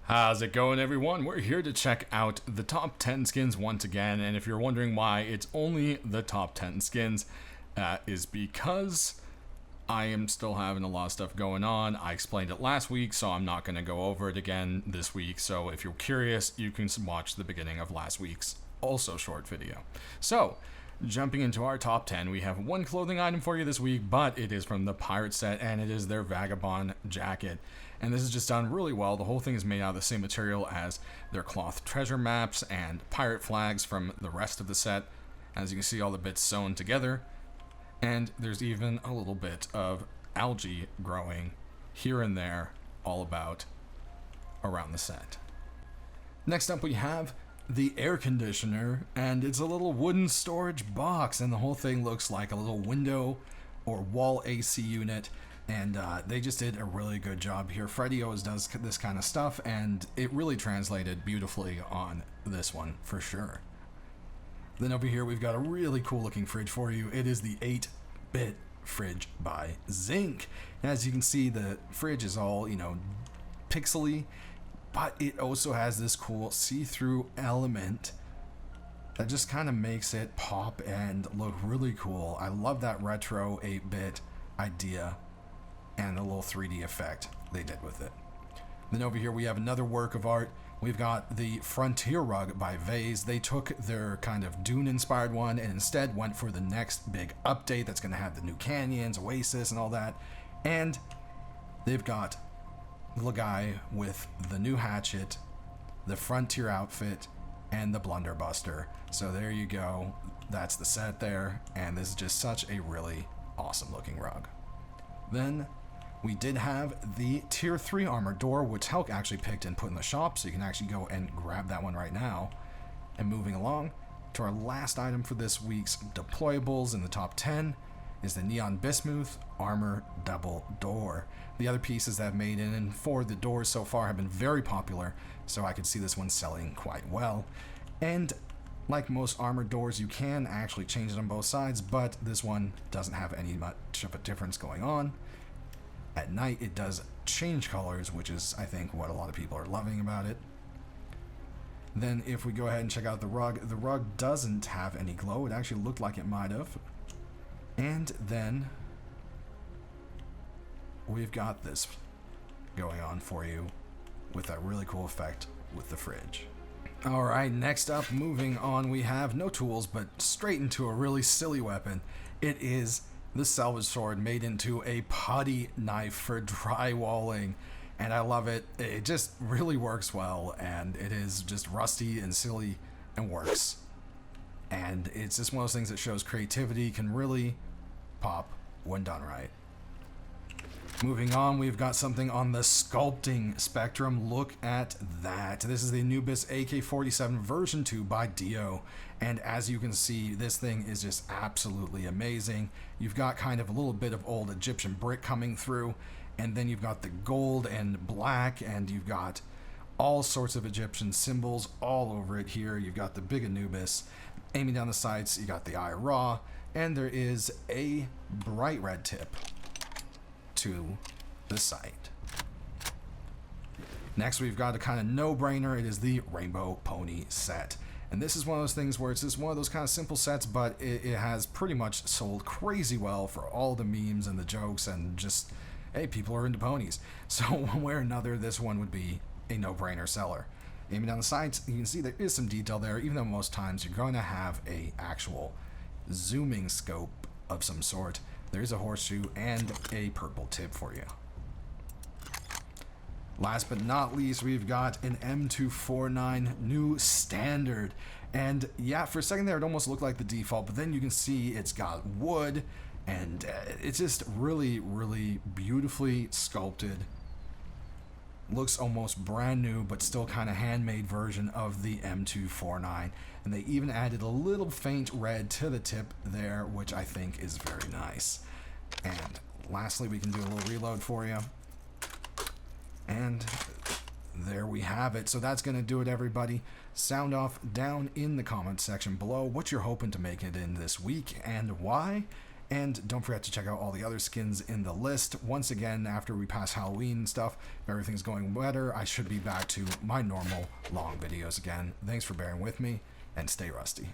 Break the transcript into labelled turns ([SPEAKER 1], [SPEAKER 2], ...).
[SPEAKER 1] How's it going, everyone? We're here to check out the top 10 skins once again, and if you're wondering why it's only the top 10 skins, is because I am still having a lot of stuff going on. I explained it last week, so I'm not going to go over it again this week. So if you're curious, you can watch the beginning of last week's also short video. So, jumping into our top 10, we have one clothing item for you this week, but it is from the Pirate set, and it is their Vagabond jacket. And this is just done really well. The whole thing is made out of the same material as their cloth treasure maps and pirate flags from the rest of the set. As you can see, all the bits sewn together. And there's even a little bit of algae growing here and there all about around the set. Next up we have the air conditioner, and it's a little wooden storage box, and the whole thing looks like a little window or wall AC unit. And they just did a really good job here. Freddy always does this kind of stuff, and it really translated beautifully on this one for sure. Then over here we've got a really cool looking fridge for you. It is the 8-bit fridge by Zinc. As you can see, the fridge is all, pixely, but it also has this cool see-through element that just kind of makes it pop and look really cool. I love that retro 8-bit idea and the little 3D effect they did with it. Then over here we have another work of art. We've got the Frontier rug by Vase. They took their kind of Dune-inspired one and instead went for the next big update that's going to have the new canyons, Oasis, and all that. And they've got the little guy with the new hatchet, the Frontier outfit, and the Blunderbuster. So there you go. That's the set there, and this is just such a really awesome looking rug. Then we did have the Tier 3 armored door, which Helk actually picked and put in the shop, so you can actually go and grab that one right now. And moving along to our last item for this week's deployables in the top 10 is the Neon Bismuth armor double door. The other pieces that have made in for the doors so far have been very popular, so I could see this one selling quite well. And like most armored doors, you can actually change it on both sides, but this one doesn't have any much of a difference going on. At night, it does change colors, which is, I think, what a lot of people are loving about it. Then if we go ahead and check out the rug doesn't have any glow. It actually looked like it might have. And then we've got this going on for you with that really cool effect with the fridge. Alright, next up, moving on, we have no tools, but straight into a really silly weapon. It is the salvage sword made into a putty knife for drywalling, and I love it. It just really works well, and it is just rusty and silly and works. And it's just one of those things that shows creativity can really pop when done right. Moving on, we've got something on the sculpting spectrum. Look at that. This is the Anubis AK-47 version 2 by Dio. And as you can see, this thing is just absolutely amazing. You've got kind of a little bit of old Egyptian brick coming through, and then you've got the gold and black, and you've got all sorts of Egyptian symbols all over it here. You've got the big Anubis. Aiming down the sights, you got the eye raw, and there is a bright red tip to the sight. Next, we've got a kind of no-brainer. It is the Rainbow Pony set. And this is one of those things where it's just one of those kind of simple sets, but it has pretty much sold crazy well for all the memes and the jokes and just, hey, people are into ponies. So one way or another, this one would be a no-brainer seller. Aiming down the sights, you can see there is some detail there, even though most times you're going to have a actual zooming scope of some sort. There is a horseshoe and a purple tip for you. Last but not least, we've got an M249 new standard. And yeah, for a second there, it almost looked like the default, but then you can see it's got wood, and it's just really, really beautifully sculpted. Looks almost brand new, but still kind of handmade version of the M249. And they even added a little faint red to the tip there, which I think is very nice. And lastly, we can do a little reload for you. And there we have it. So that's going to do it, everybody. Sound off down in the comments section below what you're hoping to make it in this week and why. And don't forget to check out all the other skins in the list. Once again, after we pass Halloween and stuff, if everything's going better, I should be back to my normal long videos again. Thanks for bearing with me, and stay rusty.